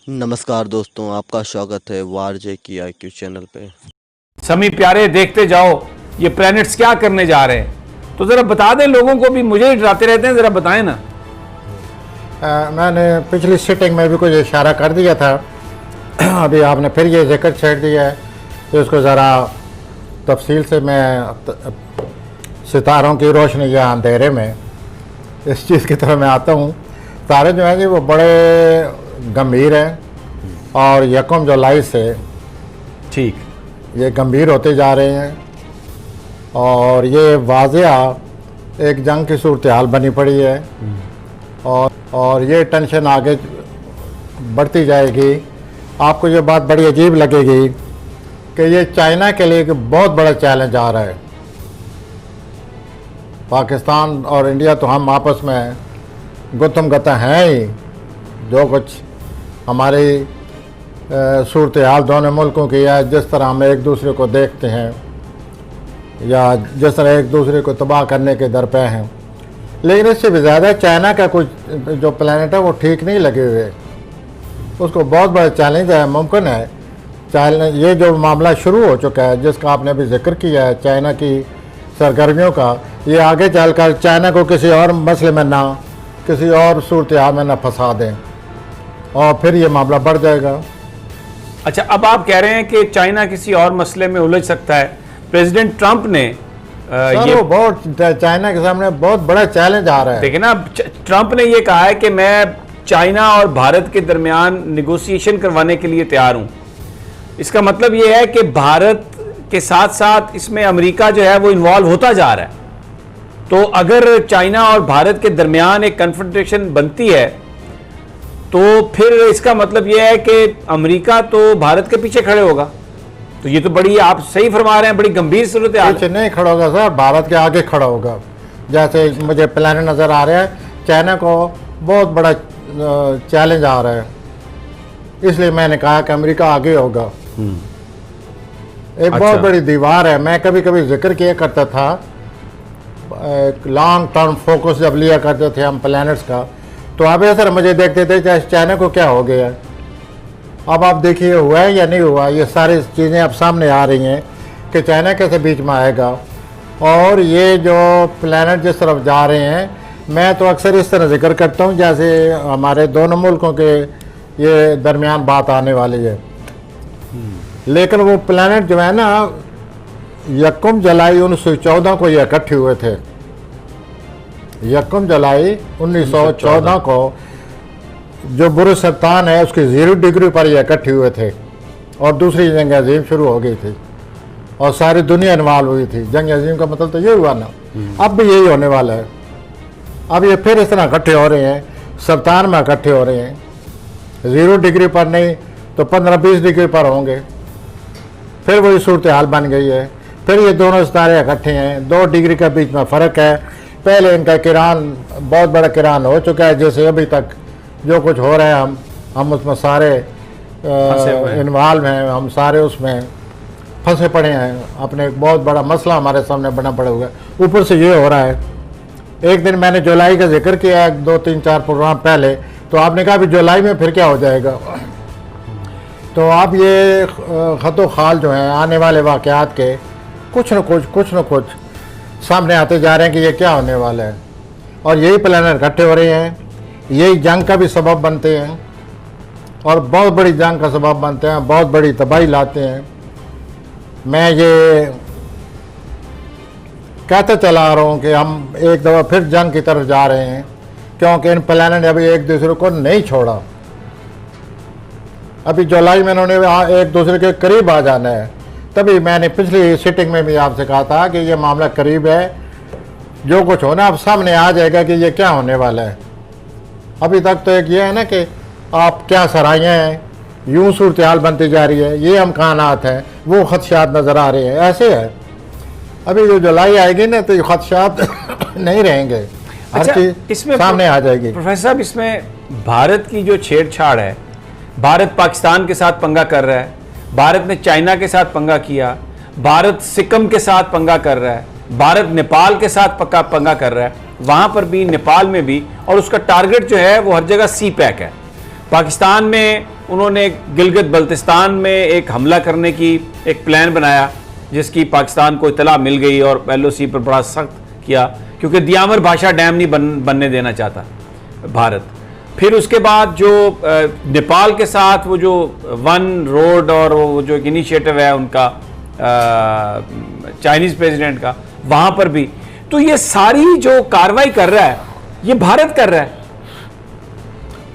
नमस्कार दोस्तों, आपका स्वागत है वार जे की IQ चैनल पे। समी प्यारे, देखते जाओ ये प्लैनेट्स क्या करने जा रहे हैं। तो जरा बता दें लोगों को, भी मुझे डराते रहते हैं, जरा बताएं ना। मैंने पिछली सिटिंग में भी कुछ इशारा कर दिया था। अभी आपने फिर ये जिक्र छेड़ दिया है तो इसको ज़रा तफसील से मैं सितारों की रोशनी या अंधेरे में इस चीज़ की तरफ मैं आता हूँ। तारे जो हैं जी वो बड़े गंभीर हैं और यकम जुलाई से ठीक ये गंभीर होते जा रहे हैं और ये वाज़िया एक जंग की सूरत हाल बनी पड़ी है और ये टेंशन आगे बढ़ती जाएगी। आपको ये बात बड़ी अजीब लगेगी कि ये चाइना के लिए एक बहुत बड़ा चैलेंज आ रहा है। पाकिस्तान और इंडिया तो हम आपस में गुत्थम गत्ता हैं ही। जो कुछ हमारी सूरत हाल दोनों मुल्कों की है, जिस तरह हम एक दूसरे को देखते हैं या जिस तरह एक दूसरे को तबाह करने के दर पे हैं, लेकिन इससे भी ज़्यादा चाइना का कुछ जो प्लानट है वो ठीक नहीं लगे हुए। उसको बहुत बड़ा चैलेंज है। मुमकिन है चाइना ये जो मामला शुरू हो चुका है जिसका आपने अभी जिक्र किया है, चाइना की सरगर्मियों का, ये आगे चलकर चाइना को किसी और मसले में ना, किसी और सूरत हाल में ना फंसा दें और फिर ये मामला बढ़ जाएगा। अच्छा, अब आप कह रहे हैं कि चाइना किसी और मसले में उलझ सकता है। प्रेसिडेंट ट्रंप ने ये वो बहुत चाइना के सामने बहुत बड़ा चैलेंज आ रहा है। देखिए ना, ट्रंप ने ये कहा है कि मैं चाइना और भारत के दरमियान निगोशिएशन करवाने के लिए तैयार हूं। इसका मतलब ये है कि भारत के साथ साथ इसमें अमेरिका जो है वो इन्वॉल्व होता जा रहा है। तो अगर चाइना और भारत के दरमियान एक कन्फ्रंटेशन बनती है तो फिर इसका मतलब यह है कि अमेरिका तो भारत के पीछे खड़े होगा। तो ये तो बड़ी, आप सही फरमा रहे हैं, बड़ी गंभीर सूरत हाल। पीछे नहीं खड़ा होगा सर, भारत के आगे खड़ा होगा। जैसे मुझे प्लान नज़र आ रहा है, चाइना को बहुत बड़ा चैलेंज आ रहा है, इसलिए मैंने कहा कि अमेरिका आगे होगा। एक बहुत बड़ी दीवार है। मैं कभी कभी जिक्र किया करता था, एक लॉन्ग टर्म फोकस जब लिया करते थे हम प्लैनेट्स का, तो आप सर मुझे देखते थे चाहे चाइना को क्या हो गया। अब आप देखिए हुआ है या नहीं हुआ। ये सारी चीज़ें अब सामने आ रही हैं कि चाइना कैसे बीच में आएगा और ये जो प्लैनेट जिस तरफ जा रहे हैं। मैं तो अक्सर इस तरह जिक्र करता हूँ जैसे हमारे दोनों मुल्कों के ये दरमियान बात आने वाली है, लेकिन वो प्लैनेट जो है ना, यकम जुलाई 1914 को ये इकट्ठे हुए थे। यकम जुलाई 1914 को जो बुरुज सरतान है उसकी 0 डिग्री पर ये इकट्ठे हुए थे और दूसरी जंग अजीम शुरू हो गई थी और सारी दुनिया इन्वॉल्व हुई थी। जंग अजीम का मतलब तो ये हुआ ना, अब भी यही होने वाला है। अब ये फिर इस तरह इकट्ठे हो रहे हैं, सरतान में इकट्ठे हो रहे हैं। 0 डिग्री पर नहीं तो 15-20 डिग्री पर होंगे। फिर वही सूरत हाल बन गई है। फिर ये दोनों सितारे इकट्ठे हैं, 2 डिग्री के बीच में फ़र्क है। पहले इनका किरान बहुत बड़ा किरान हो चुका है, जैसे अभी तक जो कुछ हो रहा है हम उसमें सारे इन्वॉल्व हैं, हम सारे उसमें फंसे पड़े हैं। अपने एक बहुत बड़ा मसला हमारे सामने बना पड़ा हुआ है, ऊपर से ये हो रहा है। एक दिन मैंने जुलाई का जिक्र किया 2-3-4 प्रोग्राम पहले, तो आपने कहा अभी जुलाई में फिर क्या हो जाएगा। तो अब ये ख़तो खाल जो हैं आने वाले वाक़यात के कुछ न कुछ सामने आते जा रहे हैं कि ये क्या होने वाला है और यही प्लानर इकट्ठे हो रहे हैं। यही जंग का भी सबब बनते हैं और बहुत बड़ी जंग का सबब बनते हैं, बहुत बड़ी तबाही लाते हैं। मैं ये कहता चला आ रहा हूँ कि हम एक दफ़ा फिर जंग की तरफ जा रहे हैं, क्योंकि इन प्लानट ने अभी एक दूसरे को नहीं छोड़ा। अभी जुलाई में इन्होंने एक दूसरे के करीब आ जाना है। तभी मैंने पिछली सिटिंग में भी आपसे कहा था कि ये मामला करीब है, जो कुछ होना अब सामने आ जाएगा कि ये क्या होने वाला है। अभी तक तो एक ये है ना कि आप क्या सराहियाँ हैं, यूँ सूरत हाल बनती जा रही है, ये अमकानात हैं, वो खदशात नज़र आ रहे हैं, ऐसे है। अभी जो जुलाई आएगी ना तो ये खदशात नहीं रहेंगे, हर चीज़ इसमें सामने आ जाएगी। प्रोफेसर साहब, इसमें भारत की जो छेड़छाड़ है, भारत पाकिस्तान के साथ पंगा कर रहा है, भारत ने चाइना के साथ पंगा किया, भारत सिक्किम के साथ पंगा कर रहा है, भारत नेपाल के साथ पंगा कर रहा है, वहां पर भी, नेपाल में भी, और उसका टारगेट जो है वो हर जगह सी पैक है। पाकिस्तान में उन्होंने गिलगित बल्तिस्तान में एक हमला करने की एक प्लान बनाया, जिसकी पाकिस्तान को इतला मिल गई और LOC पर बड़ा सख्त किया, क्योंकि दियामर भाषा डैम नहीं बनने देना चाहता भारत। फिर उसके बाद जो नेपाल के साथ वो जो वन रोड और वो जो एक इनिशिएटिव है उनका चाइनीज प्रेसिडेंट का, वहां पर भी तो ये सारी जो कार्रवाई कर रहा है ये भारत कर रहा है,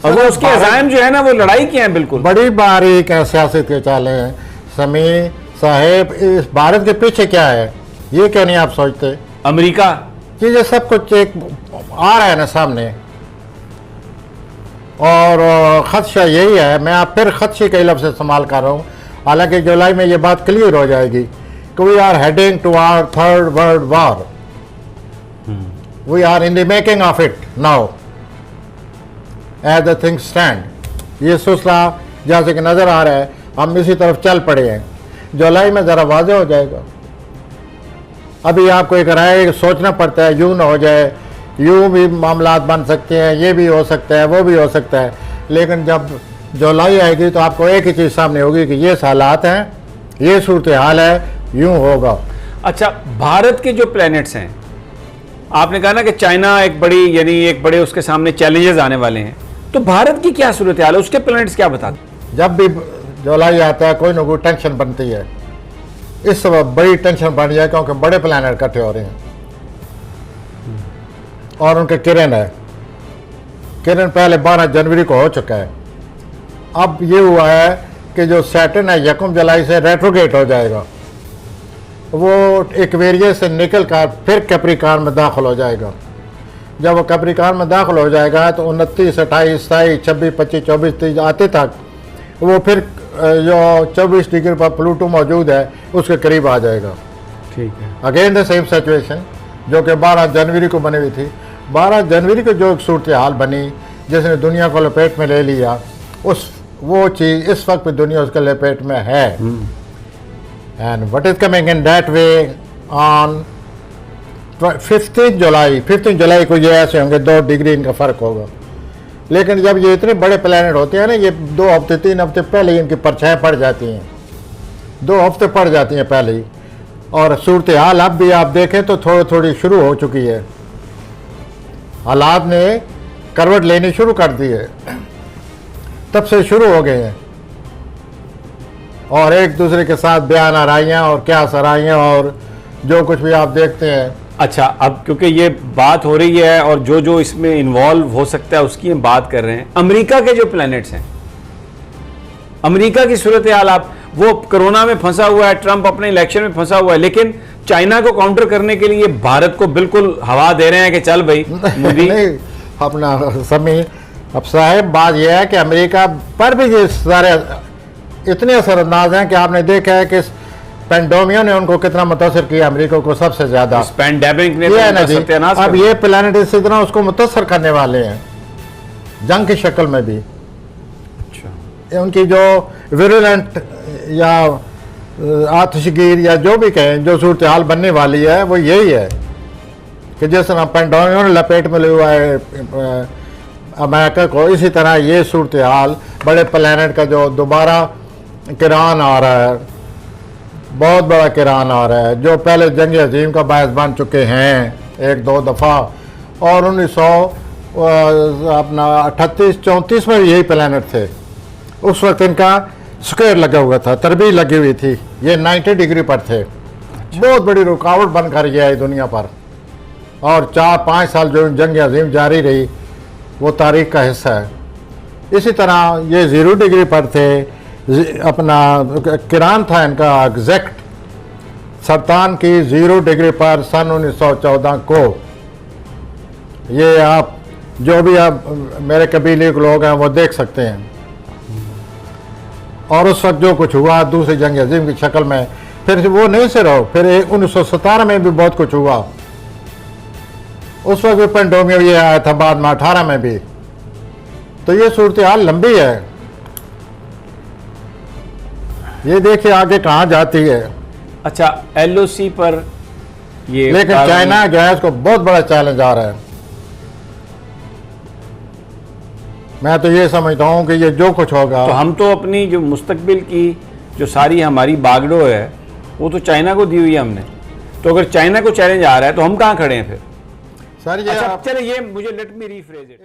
और वो उसके अज़ाइम जो है ना वो लड़ाई के हैं। बिल्कुल बड़ी बारीक सियासत के चाले हैं समी साहेब। इस भारत के पीछे क्या है ये क्यों नहीं आप सोचते? अमेरिका कि ये सब कुछ एक आ रहा है ना सामने, और खदशा यही है। मैं आप फिर खदशे के लफ्ज़ इस्तेमाल कर रहा हूँ, हालांकि जुलाई में ये बात क्लियर हो जाएगी कि we are heading to our third world war. We are in the making of it now as the things stand. ये सिलसिला जैसे कि नज़र आ रहा है, हम इसी तरफ चल पड़े हैं। जुलाई में ज़रा वाज़ेह हो जाएगा। अभी आपको एक राय सोचना पड़ता है, यूँ ना हो जाए, यूँ भी मामलात बन सकते हैं, ये भी हो सकता है, वो भी हो सकता है। लेकिन जब जुलाई आएगी तो आपको एक ही चीज़ सामने होगी कि ये हालात हैं, ये सूरत हाल है, यूँ होगा। अच्छा, भारत के जो प्लैनेट्स हैं, आपने कहा ना कि चाइना एक बड़ी, यानी एक बड़े उसके सामने चैलेंजेस आने वाले हैं, तो भारत की क्या सूरत हाल है, उसके प्लैनेट्स क्या बताते? जब भी जुलाई आता है कोई ना कोई टेंशन बनती है। इस सबब बड़ी टेंशन बन जाए क्योंकि बड़े प्लानट इकट्ठे हो रहे हैं और उनके किरण है। किरण पहले 12 जनवरी को हो चुका है। अब ये हुआ है कि जो सैटर्न है 1 जुलाई से रेट्रोगेट हो जाएगा, वो एक्वेरियस से निकल कर फिर कैप्रिकॉर्न में दाखिल हो जाएगा। जब वो कैप्रिकॉर्न में दाखिल हो जाएगा तो 29, 28, 27, 26, 25, 24, 30 आते तक वो फिर जो 24 डिग्री पर प्लूटो मौजूद है उसके करीब आ जाएगा। ठीक है। अगेन द सेम सिचुएशन जो कि 12 जनवरी को बनी हुई थी। 12 जनवरी को जो एक सूरत हाल बनी जिसने दुनिया को लपेट में ले लिया, वो चीज़ इस वक्त भी दुनिया उसके लपेट में है। And what is coming in that way on 15 जुलाई को ये ऐसे होंगे 2 डिग्री इनका फ़र्क होगा। लेकिन जब ये इतने बड़े प्लैनेट होते हैं ना, ये 2 हफ्ते 3 हफ्ते पहले ही इनकी परछाएं पड़ जाती हैं, 2 हफ्ते पड़ जाती हैं पहले ही। और सूरत हाल अब भी आप देखें तो थोड़ी थोड़ी शुरू हो चुकी है, हालात ने करवट लेनी शुरू कर दी है, तब से शुरू हो गए हैं। और एक दूसरे के साथ बयान आराइयाँ और क्या सराइयाँ और जो कुछ भी आप देखते हैं। अच्छा, अब क्योंकि ये बात हो रही है और जो जो इसमें इन्वॉल्व हो सकता है उसकी हम बात कर रहे हैं। अमेरिका के जो प्लैनेट्स हैं, अमेरिका की सूरत हाल, आप वो कोरोना में फंसा हुआ है, ट्रंप अपने इलेक्शन में फंसा हुआ है, लेकिन चाइना को काउंटर करने के लिए भारत को बिल्कुल हवा दे रहे हैं कि चल भाई मोदी। नहीं, अपना समय अब साहब बात यह है कि अमेरिका पर भी ये सारे इतने असरअंदाज हैं कि आपने देखा है कि पेंडेमिक ने उनको कितना मुतासर किया, अमेरिका को सबसे ज्यादा। पेंडेमिक ने ये है ना तो जी, सत्यानाश अब कर ये प्लैनेट इसी तरह उसको मुतासर करने वाले हैं जंग की शक्ल में भी। अच्छा, उनकी जो विरुलेंट या आतिशगीर या जो भी कहें जो सूरत हाल बनने वाली है वो यही है कि जिस तरह पेंडेमिक ने लपेट में लिया है अमेरिका को, इसी तरह ये सूरत हाल बड़े प्लैनेट का जो दोबारा किरान आ रहा है, बहुत बड़ा किरान आ रहा है, जो पहले जंग अजीम का बायस बन चुके हैं 1-2 दफ़ा। और 1938-34 में भी यही प्लैनेट थे। उस वक्त इनका स्क्वायर लगा हुआ था, तरबीज लगी हुई थी, ये 90 डिग्री पर थे। बहुत बड़ी रुकावट बनकर ये आई दुनिया पर। और 4-5 साल जो जंग अजीम जारी रही वो तारीख का हिस्सा है। इसी तरह ये 0 डिग्री पर थे, अपना किरान था इनका एग्जैक्ट सरतान की 0 डिग्री पर सन 1914 को। ये आप जो भी आप मेरे कबीले के लोग हैं वो देख सकते हैं। और उस वक्त जो कुछ हुआ दूसरी जंग अजीम की शक्ल में, फिर वो नहीं से रहो, फिर 1917 में भी बहुत कुछ हुआ। उस वक्त भी पेंडेमिक ये आया था, बाद में 18 में भी। तो ये सूरत हाल लंबी है, ये देखिए आगे कहाँ जाती है। अच्छा, LOC पर ये लेकिन चाइना जो है इसको बहुत बड़ा चैलेंज आ रहा है। मैं तो ये समझता हूँ कि ये जो कुछ होगा, तो हम तो अपनी जो मुस्तकबिल की जो सारी हमारी बागडोर है वो तो चाइना को दी हुई है हमने। तो अगर चाइना को चैलेंज आ रहा है तो हम कहाँ खड़े हैं फिर? सर ये अच्छा चले, ये मुझे लेट मी रीफ्रेज इट।